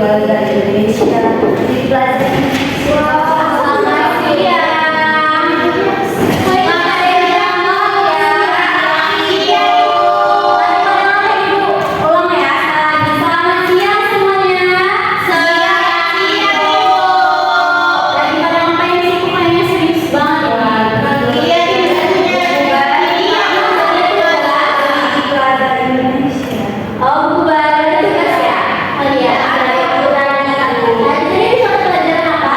Plaza Indonesia di Plaza Selamat siang. Ulang ya. Selamat siang semuanya. Selamat siang. Lagi pada ngapain sih? Kayaknya serius banget. Iya. Di Plaza Indonesia. Oh, bubar tugas ya? Oh iya, ada aturan gitu. Jadi suatu pelajaran apa?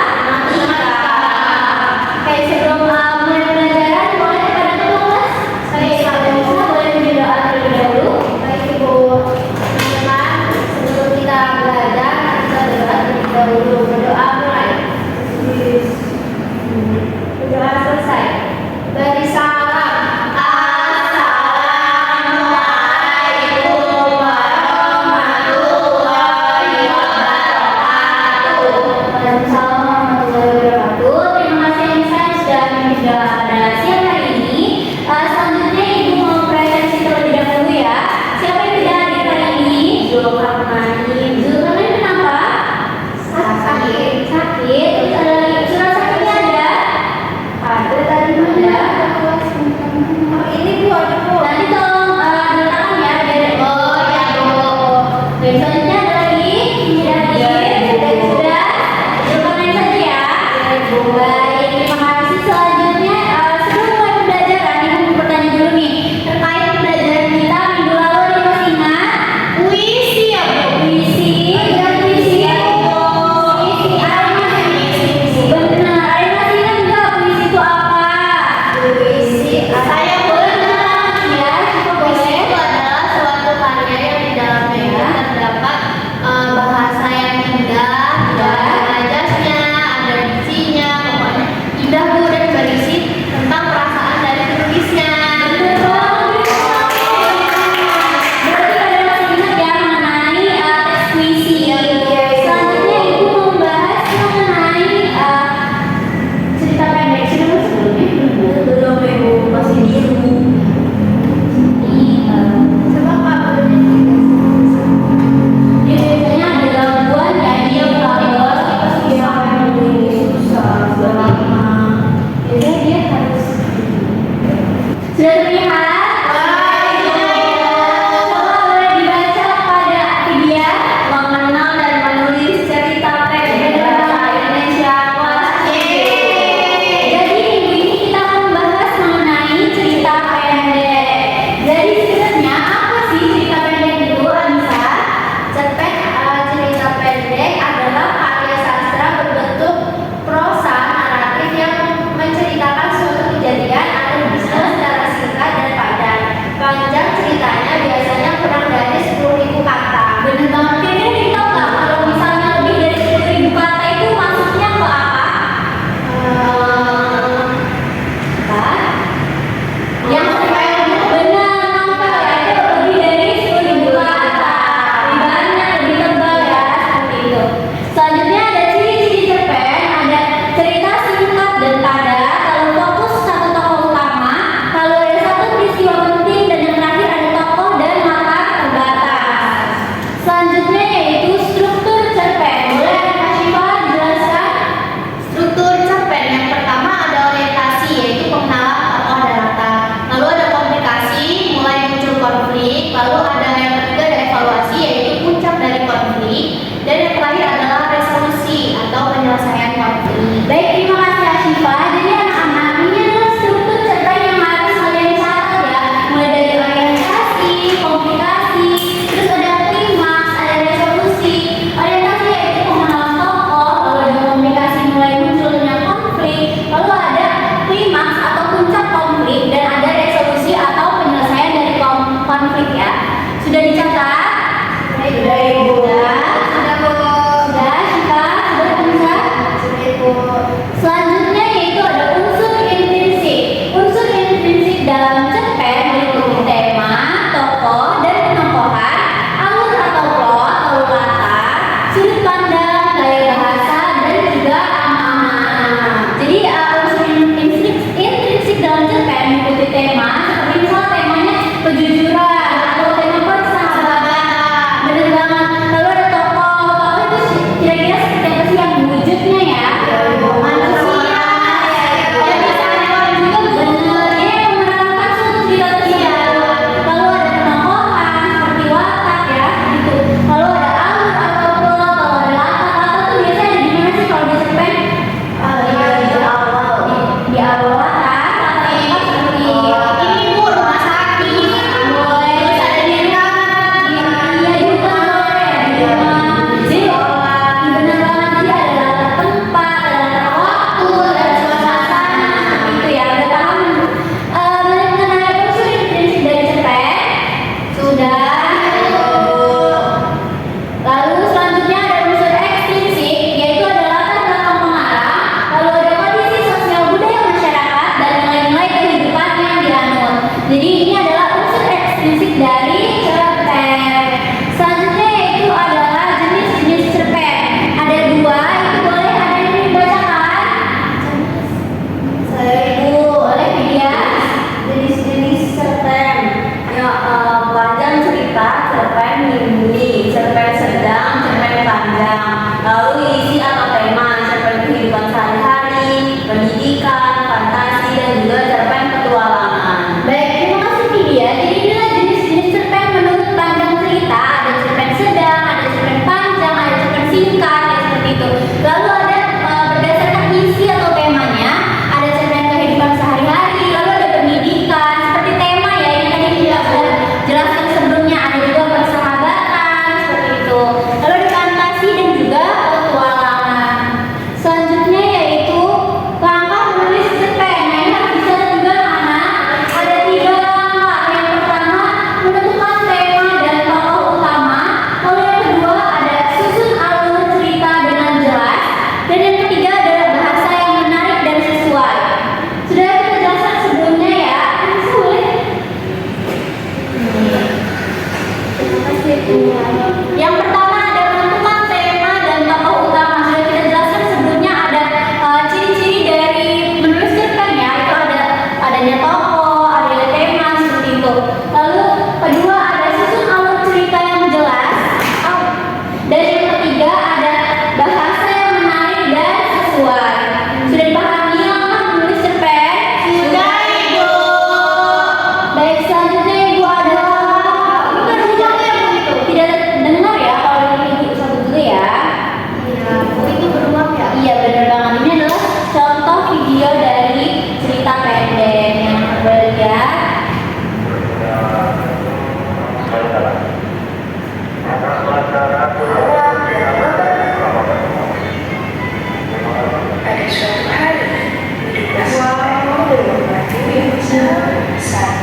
Yang pertama ada menentukan tema dan tokoh utama. Sudah kita jelaskan sebelumnya ada ciri-ciri dari menulis cerpen ya. Itu ada adanya tokoh, adanya tema seperti itu. Lalu kedua ada susun alur cerita yang jelas. Dan yang ketiga ada bahasa yang menarik dan sesuai. Sudah dipahami langkah menulis cerpen? Sudah, Ibu. Baik, selanjutnya Ibu ada bukan ulang ya Bu itu. Tidak dengar ya kalau dari Ibu satu dulu ya. Iya, Bu itu berulang ya? Iya benar banget. Ini adalah contoh video dari cerita pendek yang boleh lihat. Pada suatu hari, hiduplah seorang batu yang besar.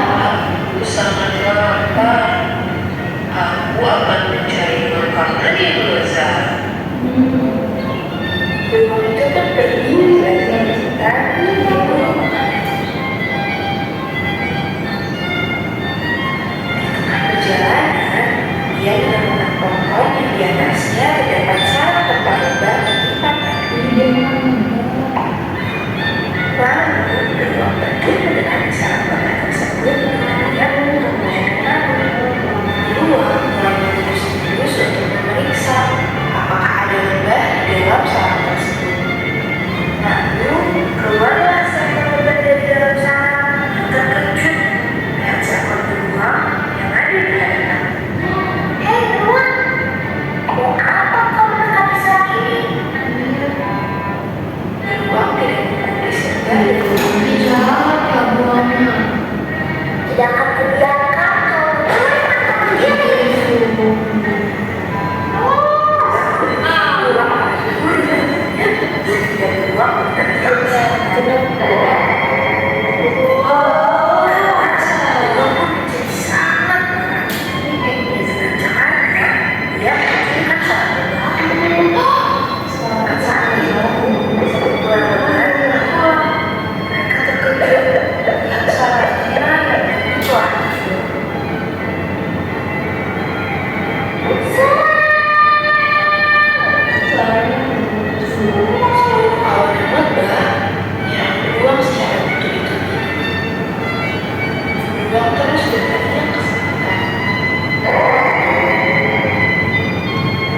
Aku sangat lapar. Aku akan mencari makanan yang lezat. Beruang itu pun pergi belajar sekitar di tengah perjalanan, dia menemukan pohon yang di atasnya terdapat sarang tempat lembah dipatah. Lalu beruang pergi mendekati sarang lembah tersebut yang menunjukkan beruang mulai mengelus-elus untuk memeriksa apakah ada lembah di dalam sarang tersebut. Lalu keluarlah seekor lembah dari dalam sarang. Terkejut melihat seekor beruang yang ada di hadapan. Hei beruang, mau apa kau mendekati sarang ini? Beruang tidak menggubris lembah dari beruang Jahat ya buahnya. tidak akan kubiarkan kau mencuri makanan ini.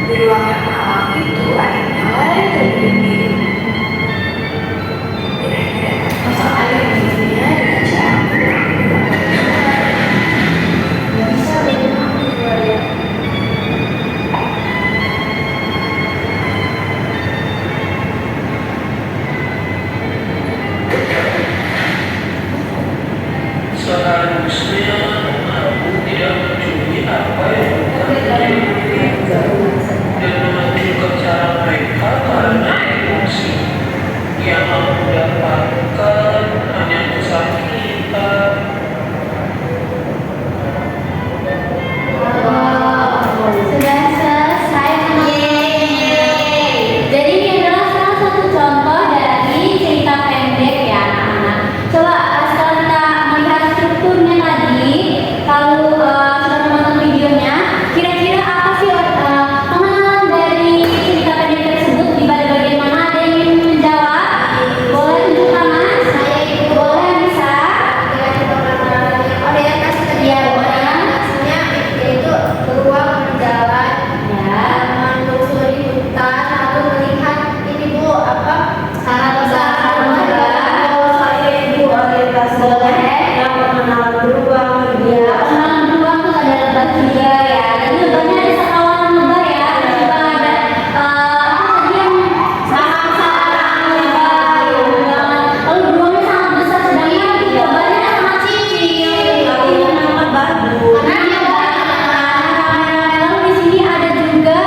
Beruang yang malang itu akhirnya lari terbiru-biru. Kira-kira apa ada di dunia dengan cara beruang? Bisa berulang ya. Seharusnya aku tidak mencuri apa yang bukan milikku dan menghancurkan cara mereka karena emosi. Yang aku dapatkan hanya kesakitan. Sudah selesai teman-teman. Jadi ini adalah salah satu contoh dari cerita pendek ya anak-anak. Coba setelah kita melihat strukturnya tadi, kalau sudah menonton videonya, kira-kira apa sih pengenalan dari cerita pendek tersebut? Di bagian mana ada yang ingin menjawab? Boleh tunjuk tangan? Saya itu Boleh bisa? dengan perkenalan yang ada yang kasih tadi Iya, ya, boleh. maksudnya yaitu beruang berjalan Ya. menelusuri hutan lalu melihat ini Bu apa sarang besar Boleh. yang mengenal beruang Ya, pengenalan beruang tuh ada lebah juga ya. Jadi lebahnya ada sekawan lebah ya. Terus juga ada apa tadi yang sarang lebah ya. Lalu beruangnya sangat besar, sedangkan lebahnya sangat kecil. Tapi menemukan batu. Lalu di sini ada juga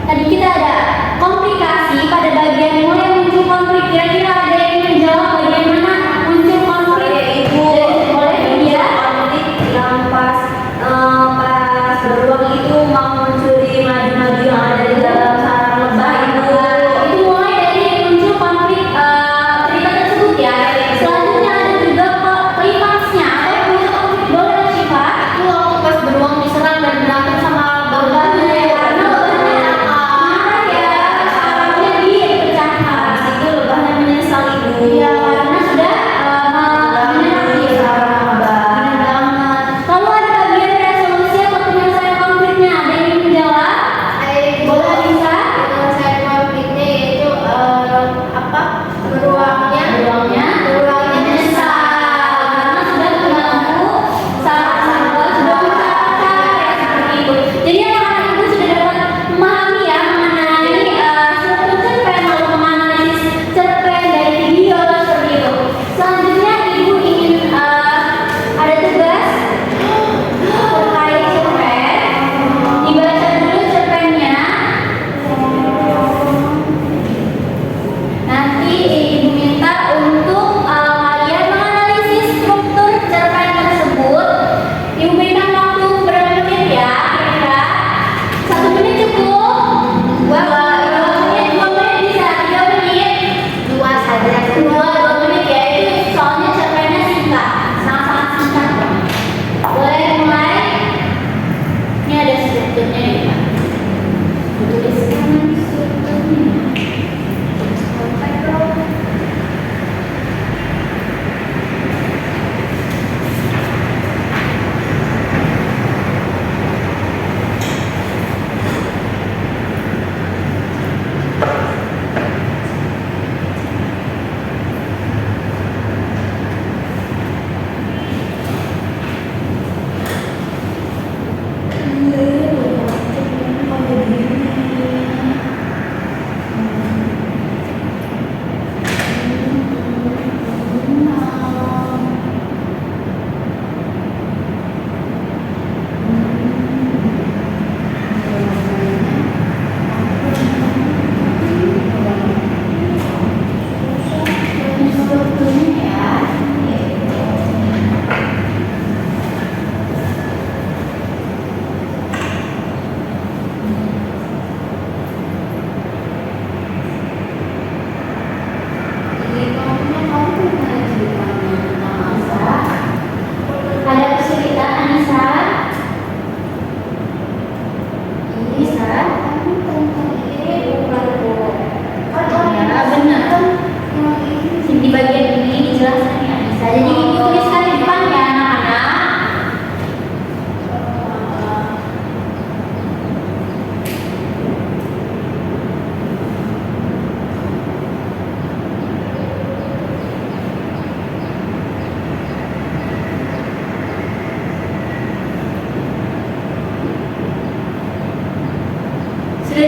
tadi kita ada komplikasi pada bagian mulai muncul konflik. Kira-kira ada yang menjawab bagian mana muncul konflik? Boleh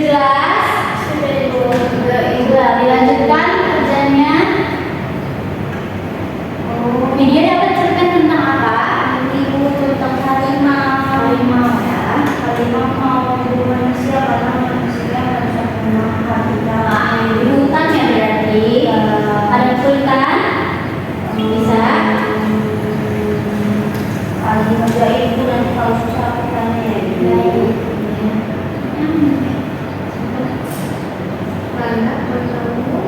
Sudah jelas? Sudah Ibu. Sudah, dilanjutkan kerjanya. Video dapat cerita tentang apa? Ibu tentang harimau. Harimau ya. Harimau mau jadi manusia karena manusia bisa memakan Nah, di hutan ya berarti. Ada kesulitan? Bisa. Lagi juga Ibu nanti kalau susah aku tanya ya. Mana menurutmu?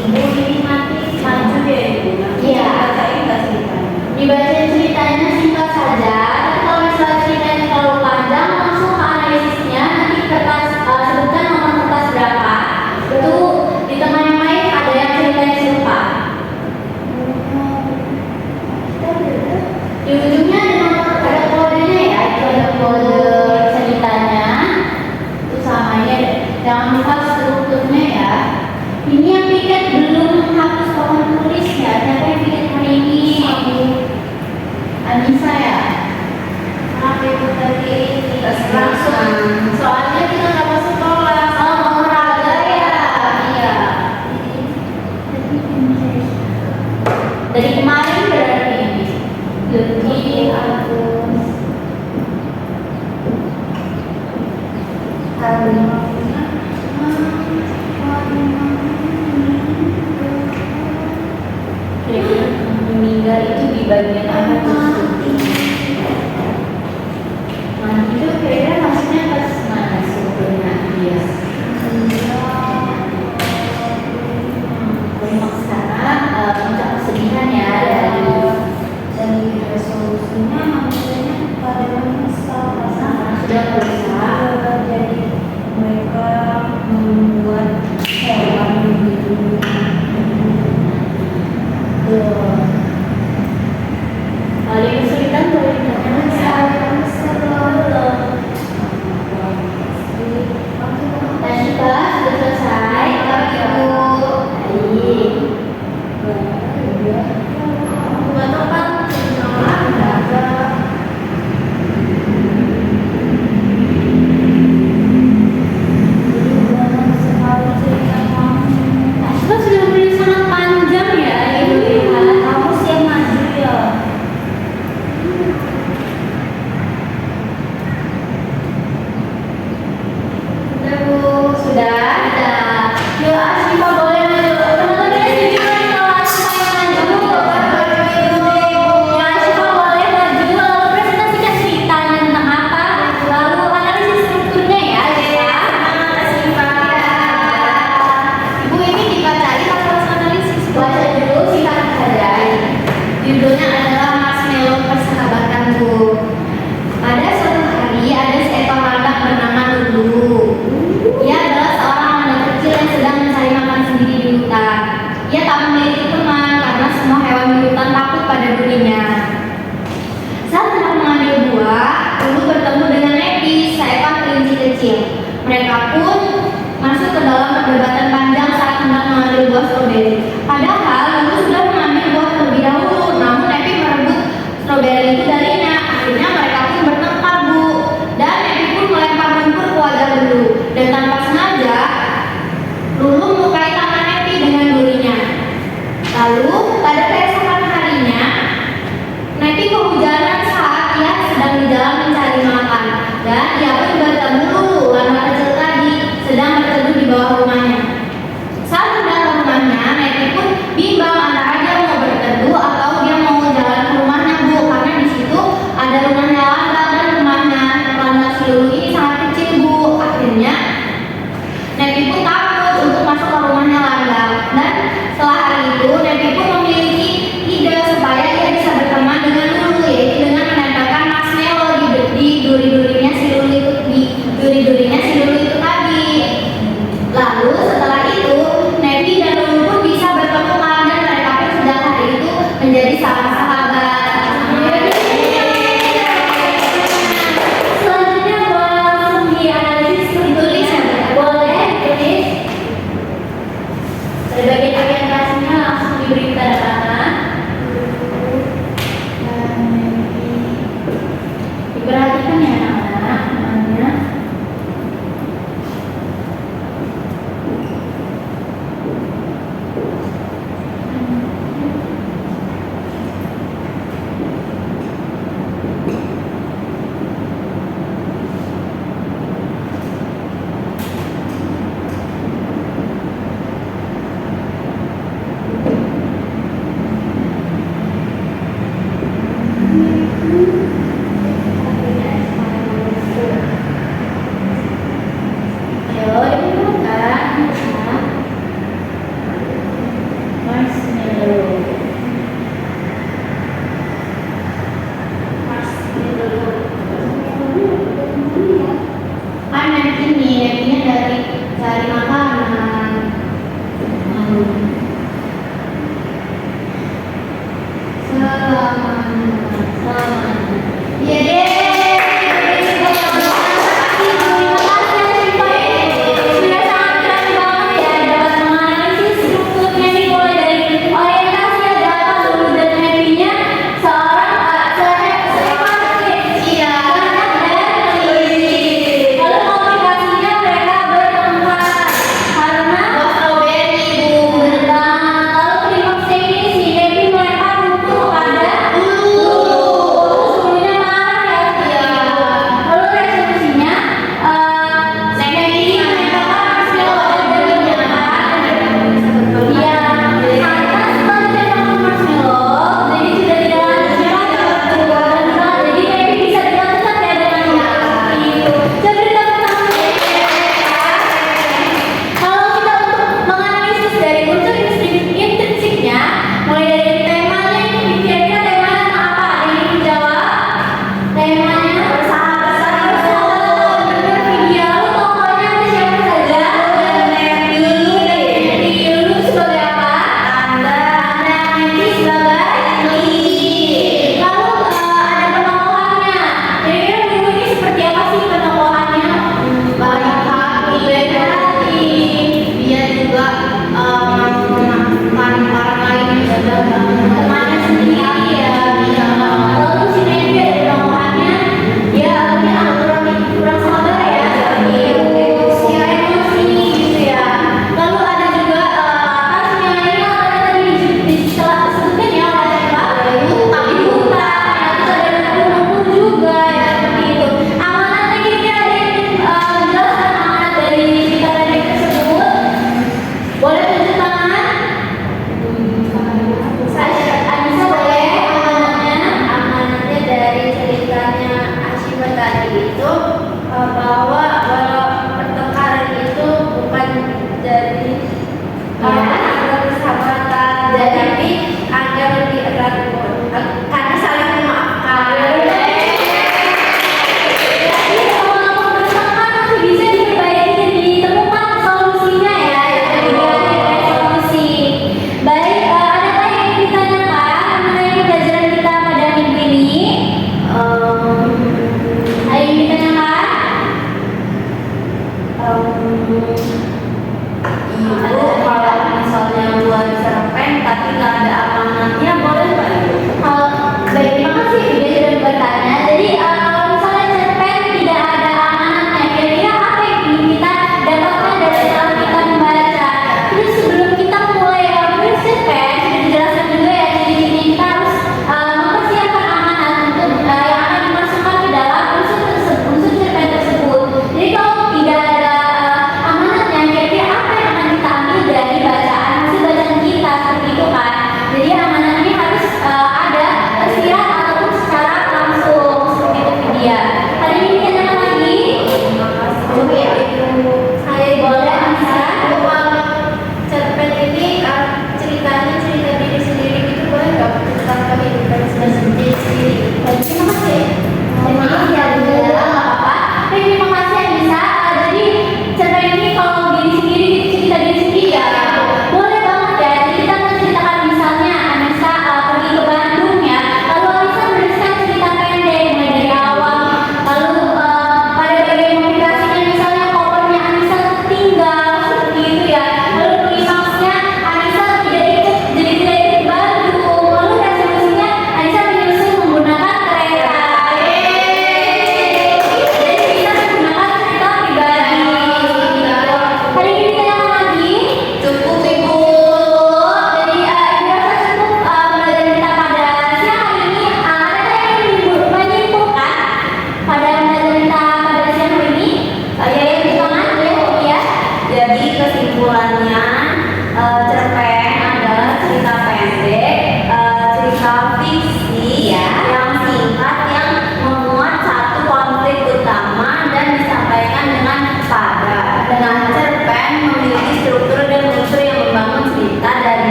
Ibu ini mati maju ya Ibu. Iya. Bacain nggak ceritanya? Dibaca ceritanya singkat saja. Tapi kalau misalnya ceritanya terlalu panjang, langsung ke analisisnya. Nanti kertas sebutkan nomor kertas berapa. Itu di teman yang lain ada yang ceritanya serupa. Di ujungnya ada nomor, ada kodenya ya. Itu ada kode ceritanya. Itu sama ya. Jangan lupa strukturnya ya. Ini yang piket belum menghapus papan tulis ya. Siapa yang piket hari ini? Anissa ya. Maaf Ibu tadi langsung. Soalnya kita nggak masuk kelas. Oh, olahraga ya. Iya. Dari kemarin berarti ini. Jadi Agus. Harimaunya. meninggal itu di bagian apa tuh? Mati itu kira-kira maksudnya pas mana sebetulnya dia? Klimaks karena puncak kesedihan ya dari resolusinya maksudnya pada menyesal karena sudah berusaha. jadi mereka membuat hewan begitu. Paling kesulitan boleh ditanya tadi Pak sudah selesai. Baik. Asma sudah beri sangat panjang ya, Ibu lihat. Kamu sih yang maju ya. Sudah Bu, sudah. Yuk Asma boleh maju. Teman-teman kita setuju kan kalau Asma yang maju? Ya Asma boleh maju. Lalu presentasikan ceritanya tentang apa. Lalu analisis strukturnya ya. Ibu ini dibacain atau harus analisis? Baca dulu singkat saja. Judulnya adalah Marshmallow Persahabatan Bu. Pada suatu hari ada seekor landak bernama Lulu. Ia adalah seorang anak kecil yang sedang mencari makan sendiri di hutan. Ia tak memiliki teman karena semua hewan di hutan takut pada dirinya. Saat hendak mengambil buah, Lulu bertemu dengan Nepi, seekor kelinci kecil. Mereka pun masuk ke dalam perdebatan panjang saat hendak mengambil buah stroberi. Padahal Lulu sudah mengambil buah terlebih dahulu, namun Nepi merebut stroberi itu darinya. Akhirnya mereka pun bertengkar Bu, dan Nepi pun melempar lumpur ke wajah Lulu. Dan tanpa sengaja, Lulu melukai tangan Nepi dengan durinya. Lalu pada keesokan harinya, Nepi kehujanan saat ia sedang di jalan mencari makan, dan ia pun bertemu Lulu, landak kecil tadi, sedang berteduh di bawah rumahnya. Saat hendak ke rumahnya, Nepi pun bimbang antara dia mau berteduh atau dia mau jalan ke rumahnya Bu, karena di situ ada rumahnya landak dan rumahnya landak si Lulu ini sangat kecil Bu. Akhirnya Nepi pun takut untuk masuk ke rumahnya landak, dan setelah hari itu Nepi pun memiliki ide supaya ia bisa berteman dengan Lulu, yaitu dengan menempelkan marshmallow di duri-durinya si Lulu itu, di duri-durinya si Lulu itu tadi. Lalu setelah itu Nepi dan Lulu pun bisa bertemu malam, dan mereka pun sejak hari itu menjadi sahabat. Selanjutnya boleh langsung dianalisis Iya deh. Terima kasih Syifa ya. Sudah sangat keren banget ya dapat menganalisis strukturnya nih mulai dari orientasi data dulu dan happy-nya seorang Iya. lalu komunikasinya mereka bertempat karena Strawberry, Bu. lalu klimaksnya ini si Happy melempar buku kepada Lulu. Sebelumnya marah ya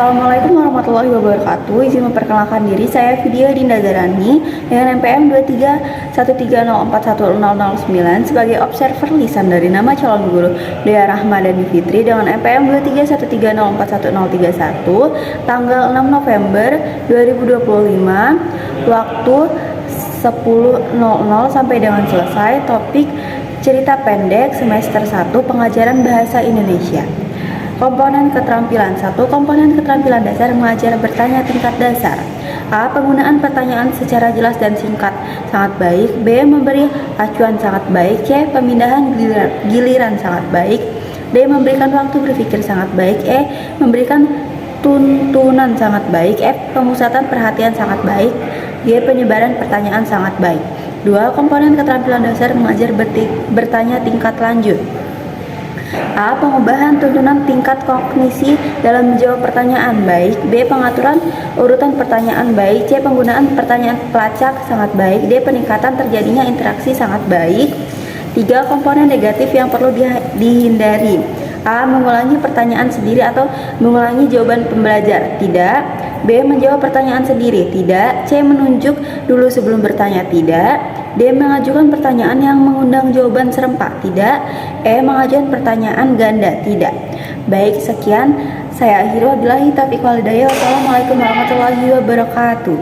Assalamualaikum warahmatullahi wabarakatuh. Izin memperkenalkan diri, saya Vidya Dinda Zarani dengan NPM 2313041009 sebagai observer lisan dari nama calon guru Dea Rahmadani Fitri dengan NPM 2313041031 tanggal 6 November 2025, waktu 10.00 sampai dengan selesai. Topik cerita pendek semester 1 pengajaran bahasa Indonesia. Komponen keterampilan 1. Komponen keterampilan dasar mengajar bertanya tingkat dasar. A. Penggunaan pertanyaan secara jelas dan singkat sangat baik. B. Memberi acuan sangat baik. C. Pemindahan giliran sangat baik. D. Memberikan waktu berpikir sangat baik. E. Memberikan tuntunan sangat baik. F. Pemusatan perhatian sangat baik. G. Penyebaran pertanyaan sangat baik. 2. Komponen keterampilan dasar mengajar bertanya tingkat lanjut. A. Pengubahan tuntunan tingkat kognisi dalam menjawab pertanyaan baik. B. Pengaturan urutan pertanyaan baik. C. Penggunaan pertanyaan pelacak sangat baik. D. Peningkatan terjadinya interaksi sangat baik. 3. Komponen negatif yang perlu dihindari. A. Mengulangi pertanyaan sendiri atau mengulangi jawaban pembelajar. Tidak. B. Menjawab pertanyaan sendiri. Tidak. C. Menunjuk dulu sebelum bertanya. Tidak. D. Mengajukan pertanyaan yang mengundang jawaban serempak. Tidak. E. Mengajukan pertanyaan ganda. Tidak. Baik, sekian. Saya akhiri, wabillahi taufiq wal hidayah. Wassalamualaikum warahmatullahi wabarakatuh.